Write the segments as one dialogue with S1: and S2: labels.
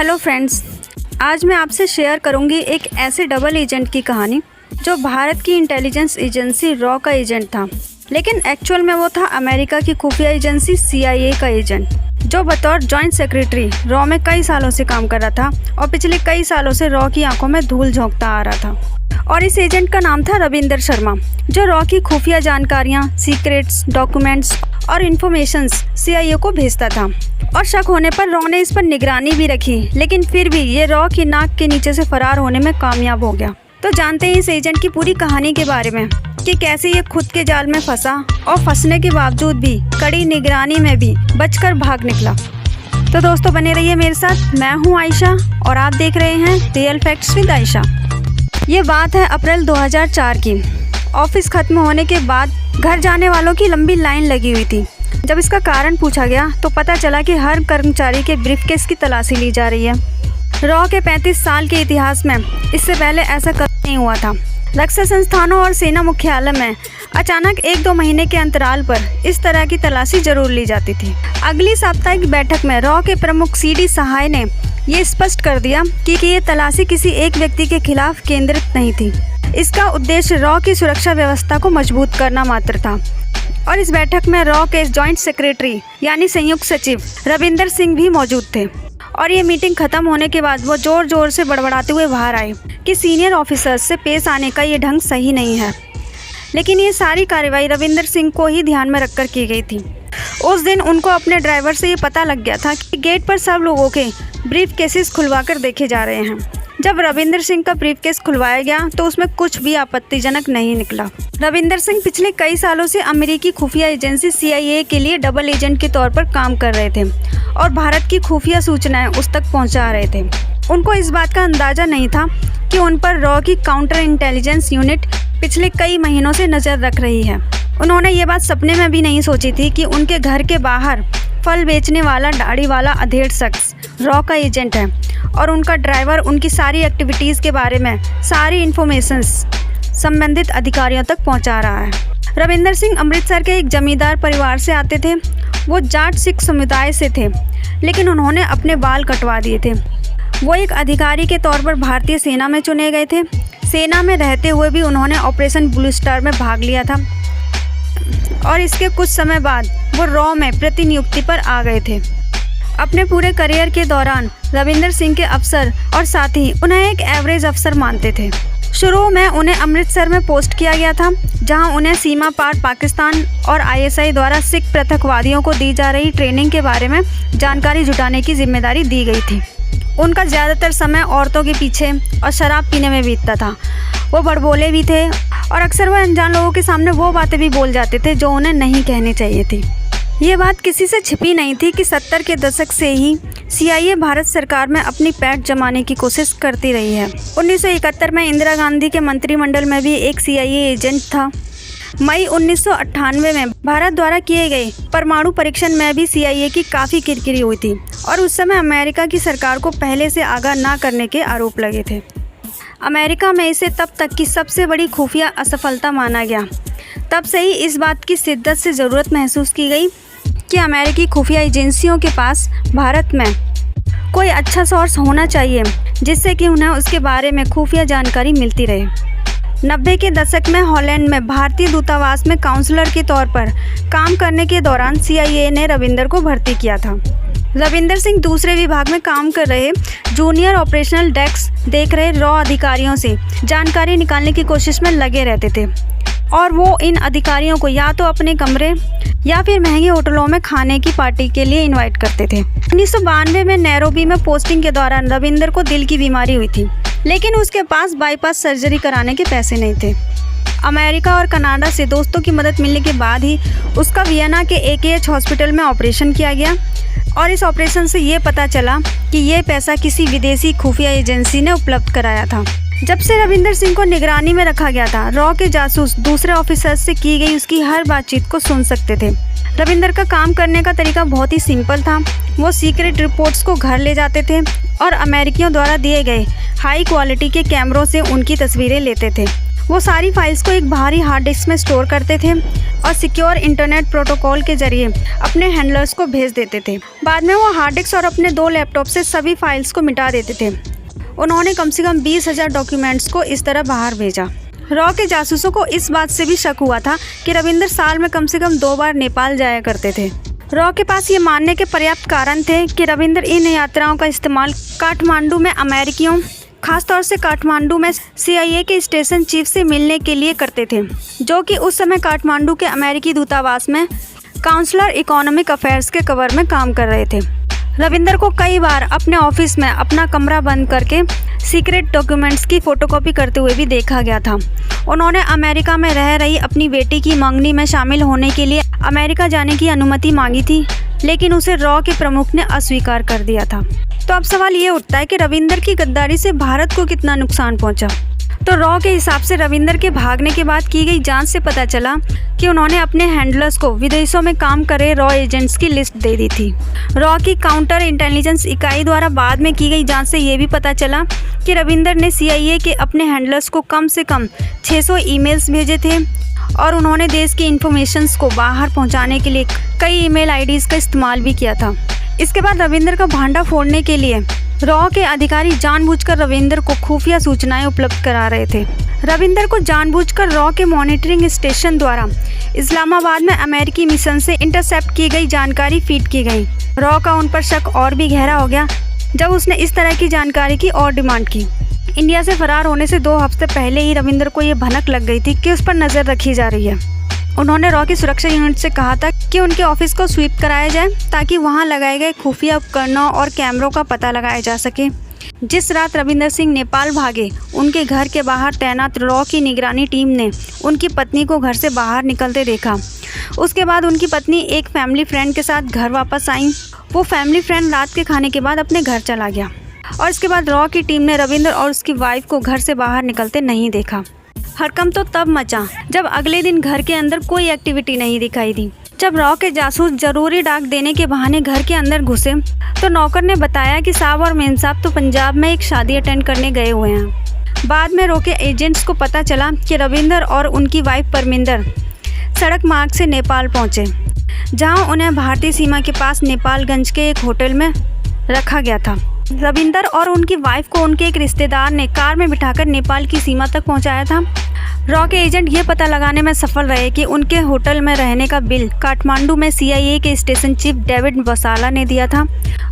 S1: Hello friends, आज मैं आपसे शेयर करूंगी एक ऐसे डबल एजेंट की कहानी जो भारत की इंटेलिजेंस एजेंसी रॉ का एजेंट था, लेकिन एक्चुअल में वो था अमेरिका की खुफिया एजेंसी CIA का एजेंट, जो बतौर जॉइंट सेक्रेटरी रॉ में कई सालों से काम कर रहा था और पिछले कई सालों से रॉ की आंखों में धूल झोंकता आ रहा था। और इस एजेंट का नाम था रविंदर शर्मा, जो रॉ की खुफिया जानकारियाँ, सीक्रेट्स, डॉक्यूमेंट्स और इन्फॉर्मेशंस CIA को भेजता था। और शक होने पर रॉ ने इस पर निगरानी भी रखी, लेकिन फिर भी ये रॉ की नाक के नीचे से फरार होने में कामयाब हो गया। तो जानते हैं इस एजेंट की पूरी कहानी के बारे में कि कैसे ये खुद के जाल में फंसा और फंसने के बावजूद भी कड़ी निगरानी में भी बचकर भाग निकला। तो दोस्तों बने रहिए मेरे साथ। मैं हूँ आयशा और आप देख रहे हैं रियल फैक्ट्स विद आयशा। ये बात है अप्रैल 2004 की। ऑफिस खत्म होने के बाद घर जाने वालों की लंबी लाइन लगी हुई थी। जब इसका कारण पूछा गया तो पता चला कि हर कर्मचारी के ब्रीफकेस की तलाशी ली जा रही है। रॉ के 35 साल के इतिहास में इससे पहले ऐसा कभी नहीं हुआ था। रक्षा संस्थानों और सेना मुख्यालय में अचानक 1-2 महीने के अंतराल पर इस तरह की तलाशी जरूर ली जाती थी। अगली साप्ताहिक बैठक में रॉ के प्रमुख CD सहाय ने ये स्पष्ट कर दिया कि ये तलाशी किसी एक व्यक्ति के खिलाफ केंद्रित नहीं थी। इसका उद्देश्य रॉ की सुरक्षा व्यवस्था को मजबूत करना मात्र था। और इस बैठक में रॉ के जॉइंट सेक्रेटरी यानी संयुक्त सचिव रविंदर सिंह भी मौजूद थे। और ये मीटिंग खत्म होने के बाद वो जोर जोर से बड़बड़ाते हुए बाहर आए कि सीनियर ऑफिसर्स से पेश आने का ये ढंग सही नहीं है। लेकिन ये सारी कार्रवाई रविंदर सिंह को ही ध्यान में रखकर की गई थी। उस दिन उनको अपने ड्राइवर से ये पता लग गया था कि गेट पर सब लोगों के ब्रीफ केसेस खुलवा कर देखे जा रहे हैं। जब रविंदर सिंह का ब्रीफकेस खुलवाया गया तो उसमें कुछ भी आपत्तिजनक नहीं निकला। रविंदर सिंह पिछले कई सालों से अमेरिकी खुफिया एजेंसी CIA के लिए डबल एजेंट के तौर पर काम कर रहे थे और भारत की खुफिया सूचनाएं उस तक पहुंचा रहे थे। उनको इस बात का अंदाजा नहीं था कि उन पर रॉ की काउंटर इंटेलिजेंस यूनिट पिछले कई महीनों से नज़र रख रही है। उन्होंने ये बात सपने में भी नहीं सोची थी कि उनके घर के बाहर फल बेचने वाला दाढ़ी वाला अधेड़ शख्स रॉ का एजेंट है और उनका ड्राइवर उनकी सारी एक्टिविटीज़ के बारे में सारी इन्फॉर्मेशंस संबंधित अधिकारियों तक पहुंचा रहा है। रविंदर सिंह अमृतसर के एक जमींदार परिवार से आते थे। वो जाट सिख समुदाय से थे, लेकिन उन्होंने अपने बाल कटवा दिए थे। वो एक अधिकारी के तौर पर भारतीय सेना में चुने गए थे। सेना में रहते हुए भी उन्होंने ऑपरेशन ब्लू स्टार में भाग लिया था और इसके कुछ समय बाद वो रॉ में प्रतिनियुक्ति पर आ गए थे। अपने पूरे करियर के दौरान रविंदर सिंह के अफसर और साथी उन्हें एक एवरेज अफसर मानते थे। शुरू में उन्हें अमृतसर में पोस्ट किया गया था, जहां उन्हें सीमा पार पाकिस्तान और ISI द्वारा सिख पृथकवादियों को दी जा रही ट्रेनिंग के बारे में जानकारी जुटाने की जिम्मेदारी दी गई थी। उनका ज़्यादातर समय औरतों के पीछे और शराब पीने में बीतता था। वो बड़बोले भी थे और अक्सर वो अनजान लोगों के सामने वो बातें भी बोल जाते थे जो उन्हें नहीं कहनी चाहिए थी। ये बात किसी से छिपी नहीं थी कि 70 के दशक से ही CIA भारत सरकार में अपनी पैठ जमाने की कोशिश करती रही है। 1971 में इंदिरा गांधी के मंत्रिमंडल में भी एक CIA एजेंट था। मई 1998 में भारत द्वारा किए गए परमाणु परीक्षण में भी CIA की काफ़ी किरकिरी हुई थी और उस समय अमेरिका की सरकार को पहले से आगाह ना करने के आरोप लगे थे। अमेरिका में इसे तब तक की सबसे बड़ी खुफिया असफलता माना गया। तब से ही इस बात की शिद्दत से ज़रूरत महसूस की गई कि अमेरिकी खुफिया एजेंसियों के पास भारत में कोई अच्छा सोर्स होना चाहिए जिससे कि उन्हें उसके बारे में खुफिया जानकारी मिलती रहे। 90 के दशक में हॉलैंड में भारतीय दूतावास में काउंसलर के तौर पर काम करने के दौरान CIA ने रविंदर को भर्ती किया था। रविंदर सिंह दूसरे विभाग में काम कर रहे जूनियर ऑपरेशनल डेस्क देख रहे रॉ अधिकारियों से जानकारी निकालने की कोशिश में लगे रहते थे और वो इन अधिकारियों को या तो अपने कमरे या फिर महंगे होटलों में खाने की पार्टी के लिए इनवाइट करते थे। 1992 में नैरोबी में पोस्टिंग के दौरान रविंदर को दिल की बीमारी हुई थी, लेकिन उसके पास बाईपास सर्जरी कराने के पैसे नहीं थे। अमेरिका और कनाडा से दोस्तों की मदद मिलने के बाद ही उसका वियना के AKH हॉस्पिटल में ऑपरेशन किया गया और इस ऑपरेशन से ये पता चला कि ये पैसा किसी विदेशी खुफिया एजेंसी ने उपलब्ध कराया था। जब से रविंदर सिंह को निगरानी में रखा गया था, रॉ के जासूस दूसरे ऑफिसर्स से की गई उसकी हर बातचीत को सुन सकते थे। रविंदर का काम करने का तरीका बहुत ही सिंपल था। वो सीक्रेट रिपोर्ट्स को घर ले जाते थे और अमेरिकियों द्वारा दिए गए हाई क्वालिटी के कैमरों से उनकी तस्वीरें लेते थे। वो सारी फाइल्स को एक भारी हार्ड डिस्क में स्टोर करते थे और सिक्योर इंटरनेट प्रोटोकॉल के जरिए अपने हैंडलर्स को भेज देते थे। बाद में वो हार्ड डिस्क और अपने 2 लैपटॉप से सभी फाइल्स को मिटा देते थे। उन्होंने कम से कम 20,000 डॉक्यूमेंट्स को इस तरह बाहर भेजा। रॉ के जासूसों को इस बात से भी शक हुआ था कि रविंदर साल में कम से कम 2 बार नेपाल जाया करते थे। रॉ के पास ये मानने के पर्याप्त कारण थे कि रविंदर इन यात्राओं का इस्तेमाल काठमांडू में अमेरिकियों, खासतौर से काठमांडू में CIA के स्टेशन चीफ से मिलने के लिए करते थे, जो कि उस समय काठमांडू के अमेरिकी दूतावास में काउंसलर इकोनॉमिक अफेयर्स के कवर में काम कर रहे थे। रविंदर को कई बार अपने ऑफिस में अपना कमरा बंद करके सीक्रेट डॉक्यूमेंट्स की फ़ोटोकॉपी करते हुए भी देखा गया था। उन्होंने अमेरिका में रह रही अपनी बेटी की मंगनी में शामिल होने के लिए अमेरिका जाने की अनुमति मांगी थी, लेकिन उसे रॉ के प्रमुख ने अस्वीकार कर दिया था। तो अब सवाल ये उठता है कि रविंदर की गद्दारी से भारत को कितना नुकसान पहुंचा। तो रॉ के हिसाब से रविंदर के भागने के बाद की गई जांच से पता चला कि उन्होंने अपने हैंडलर्स को विदेशों में काम कर रहे रॉ एजेंट्स की लिस्ट दे दी थी। रॉ की काउंटर इंटेलिजेंस इकाई द्वारा बाद में की गई जांच से ये भी पता चला कि रविंदर ने CIA के अपने हैंडलर्स को कम से कम 600 ईमेल्स भेजे थे और उन्होंने देश की इन्फॉर्मेशंस को बाहर पहुंचाने के लिए कई ईमेल आईडीज़ का इस्तेमाल भी किया था। इसके बाद रविंदर का भांडा फोड़ने के लिए रॉ के अधिकारी जानबूझकर रविंदर को खुफिया सूचनाएं उपलब्ध करा रहे थे। रविंदर को जानबूझकर रॉ के मॉनिटरिंग स्टेशन द्वारा इस्लामाबाद में अमेरिकी मिशन से इंटरसेप्ट की गई जानकारी फीड की गई। रॉ का उन पर शक और भी गहरा हो गया जब उसने इस तरह की जानकारी की और डिमांड की। इंडिया से फरार होने से 2 हफ्ते पहले ही रविंदर को ये भनक लग गई थी कि उस पर नज़र रखी जा रही है। उन्होंने रॉ की सुरक्षा यूनिट से कहा था कि उनके ऑफिस को स्वीप कराया जाए ताकि वहां लगाए गए खुफिया उपकरणों और कैमरों का पता लगाया जा सके। जिस रात रविंदर सिंह नेपाल भागे, उनके घर के बाहर तैनात रॉ की निगरानी टीम ने उनकी पत्नी को घर से बाहर निकलते देखा। उसके बाद उनकी पत्नी एक फैमिली फ्रेंड के साथ घर वापस आई। वो फैमिली फ्रेंड रात के खाने के बाद अपने घर चला गया और इसके बाद रॉ की टीम ने रविंदर और उसकी वाइफ को घर से बाहर निकलते नहीं देखा। हड़कंप तो तब मचा जब अगले दिन घर के अंदर कोई एक्टिविटी नहीं दिखाई दी। जब रॉ के जासूस जरूरी डाक देने के बहाने घर के अंदर घुसे तो नौकर ने बताया कि साहब और मेम साहब तो पंजाब में एक शादी अटेंड करने गए हुए हैं। बाद में रॉ के एजेंट्स को पता चला कि रविंदर और उनकी वाइफ परमिंदर सड़क मार्ग से नेपाल पहुंचे, जहां उन्हें भारतीय सीमा के पास नेपालगंज के एक होटल में रखा गया था। रविंदर और उनकी वाइफ को उनके एक रिश्तेदार ने कार में बिठाकर नेपाल की सीमा तक पहुंचाया था। रॉ के एजेंट ये पता लगाने में सफल रहे कि उनके होटल में रहने का बिल काठमांडू में CIA के स्टेशन चीफ डेविड वसाला ने दिया था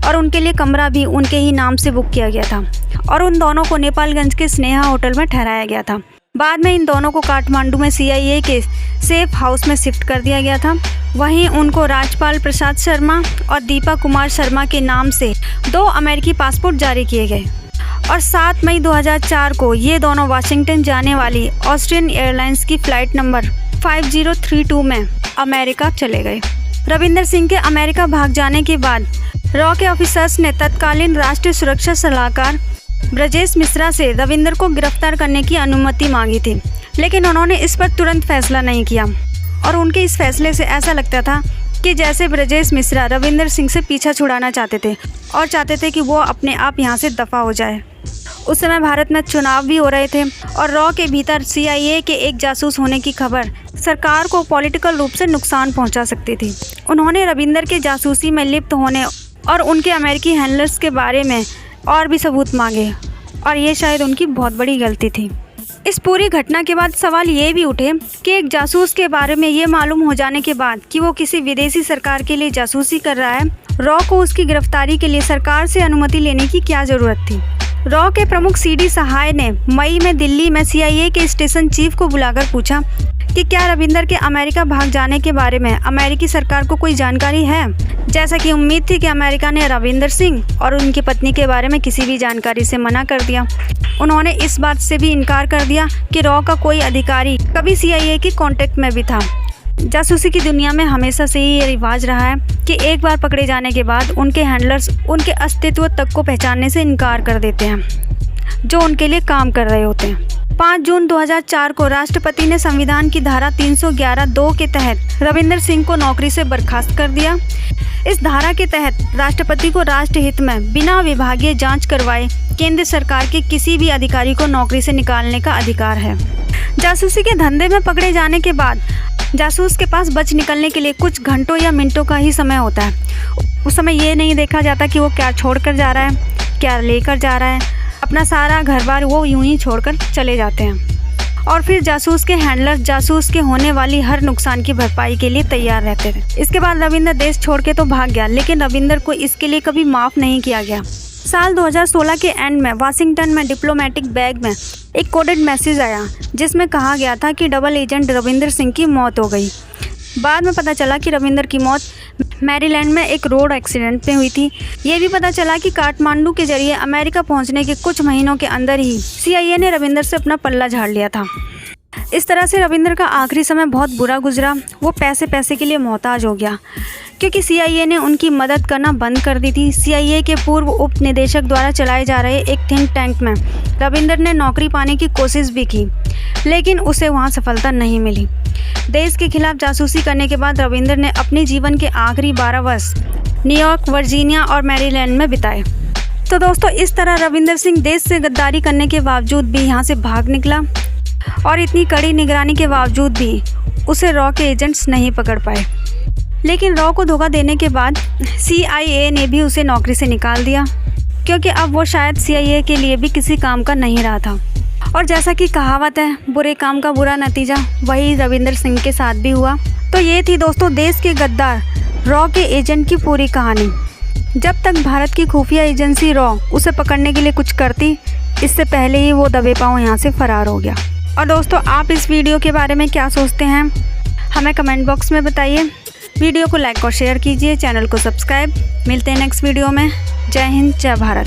S1: और उनके लिए कमरा भी उनके ही नाम से बुक किया गया था और उन दोनों को नेपालगंज के स्नेहा होटल में ठहराया गया था। बाद में इन दोनों को काठमांडू में CIA के सेफ हाउस में शिफ्ट कर दिया गया था। वहीं उनको राजपाल प्रसाद शर्मा और दीपा कुमार शर्मा के नाम से 2 अमेरिकी पासपोर्ट जारी किए गए और 7 मई 2004 को ये दोनों वाशिंगटन जाने वाली ऑस्ट्रियन एयरलाइंस की फ़्लाइट नंबर 5032 में अमेरिका चले गए। रविंदर सिंह के अमेरिका भाग जाने के बाद रॉ के ऑफिसर्स ने तत्कालीन राष्ट्रीय सुरक्षा सलाहकार ब्रजेश मिश्रा से रविंदर को गिरफ्तार करने की अनुमति मांगी थी, लेकिन उन्होंने इस पर तुरंत फैसला नहीं किया और उनके इस फैसले से ऐसा लगता था कि जैसे ब्रजेश मिश्रा रविंदर सिंह से पीछा छुड़ाना चाहते थे और चाहते थे कि वो अपने आप यहाँ से दफ़ा हो जाए। उस समय भारत में चुनाव भी हो रहे थे और रॉ के भीतर CIA के एक जासूस होने की खबर सरकार को पॉलिटिकल रूप से नुकसान पहुंचा सकती थी। उन्होंने रविंदर के जासूसी में लिप्त होने और उनके अमेरिकी हैंडलर्स के बारे में और भी सबूत मांगे और ये शायद उनकी बहुत बड़ी गलती थी। इस पूरी घटना के बाद सवाल ये भी उठे कि एक जासूस के बारे में ये मालूम हो जाने के बाद कि वो किसी विदेशी सरकार के लिए जासूसी कर रहा है, रॉ को उसकी गिरफ्तारी के लिए सरकार से अनुमति लेने की क्या ज़रूरत थी। रॉ के प्रमुख CD सहाय ने मई में दिल्ली में CIA के स्टेशन चीफ को बुलाकर पूछा कि क्या रविंदर के अमेरिका भाग जाने के बारे में अमेरिकी सरकार को कोई जानकारी है। जैसा कि उम्मीद थी कि अमेरिका ने रविंदर सिंह और उनकी पत्नी के बारे में किसी भी जानकारी से मना कर दिया। उन्होंने इस बात से भी इनकार कर दिया कि रॉ का कोई अधिकारी कभी CIA के कांटेक्ट में भी था। जासूसी की दुनिया में हमेशा से ही ये रिवाज रहा है कि एक बार पकड़े जाने के बाद उनके हैंडलर्स उनके अस्तित्व तक को पहचानने से इनकार कर देते हैं जो उनके लिए काम कर रहे होते हैं। 5 जून 2004 को राष्ट्रपति ने संविधान की धारा 311(2) के तहत रविंदर सिंह को नौकरी से बर्खास्त कर दिया। इस धारा के तहत राष्ट्रपति को राष्ट्र हित में बिना विभागीय जांच करवाए केंद्र सरकार के किसी भी अधिकारी को नौकरी से निकालने का अधिकार है। जासूसी के धंधे में पकड़े जाने के बाद जासूस के पास बच निकलने के लिए कुछ घंटों या मिनटों का ही समय होता है। उस समय ये नहीं देखा जाता कि वो क्या छोड़कर जा रहा है, क्या लेकर जा रहा है। अपना सारा घर बार वो यूं ही छोड़कर चले जाते हैं और फिर जासूस के हैंडलर जासूस के होने वाली हर नुकसान की भरपाई के लिए तैयार रहते थे। इसके बाद रविंदर देश छोड़ के तो भाग गया, लेकिन रविंदर को इसके लिए कभी माफ़ नहीं किया गया। साल 2016 के एंड में वाशिंगटन में डिप्लोमेटिक बैग में एक कोडेड मैसेज आया जिसमें कहा गया था कि डबल एजेंट रविंदर सिंह की मौत हो गई। बाद में पता चला कि रविंदर की मौत मैरीलैंड में एक रोड एक्सीडेंट में हुई थी। ये भी पता चला कि काठमांडू के जरिए अमेरिका पहुंचने के कुछ महीनों के अंदर ही CIA ने रविंदर से अपना पल्ला झाड़ लिया था। इस तरह से रविंदर का आखिरी समय बहुत बुरा गुजरा। वो पैसे के लिए मोहताज हो गया क्योंकि CIA ने उनकी मदद करना बंद कर दी थी। CIA के पूर्व उप निदेशक द्वारा चलाए जा रहे एक थिंक टैंक में रविंदर ने नौकरी पाने की कोशिश भी की, लेकिन उसे वहां सफलता नहीं मिली। देश के खिलाफ जासूसी करने के बाद रविंदर ने अपने जीवन के आखिरी 12 वर्ष न्यूयॉर्क, वर्जीनिया और मैरीलैंड में बिताए। तो दोस्तों, इस तरह रविंदर सिंह देश से गद्दारी करने के बावजूद भी यहाँ से भाग निकला और इतनी कड़ी निगरानी के बावजूद भी उसे रॉ के एजेंट्स नहीं पकड़ पाए। लेकिन रॉ को धोखा देने के बाद CIA ने भी उसे नौकरी से निकाल दिया क्योंकि अब वो शायद CIA के लिए भी किसी काम का नहीं रहा था। और जैसा कि कहावत है, बुरे काम का बुरा नतीजा, वही रविंदर सिंह के साथ भी हुआ। तो ये थी दोस्तों देश के गद्दार रॉ के एजेंट की पूरी कहानी। जब तक भारत की खुफिया एजेंसी रॉ उसे पकड़ने के लिए कुछ करती, इससे पहले ही वो दबे पांव यहाँ से फरार हो गया। और दोस्तों, आप इस वीडियो के बारे में क्या सोचते हैं, हमें कमेंट बॉक्स में बताइए। वीडियो को लाइक और शेयर कीजिए, चैनल को सब्सक्राइब। मिलते हैं नेक्स्ट वीडियो में। जय हिंद, जय भारत।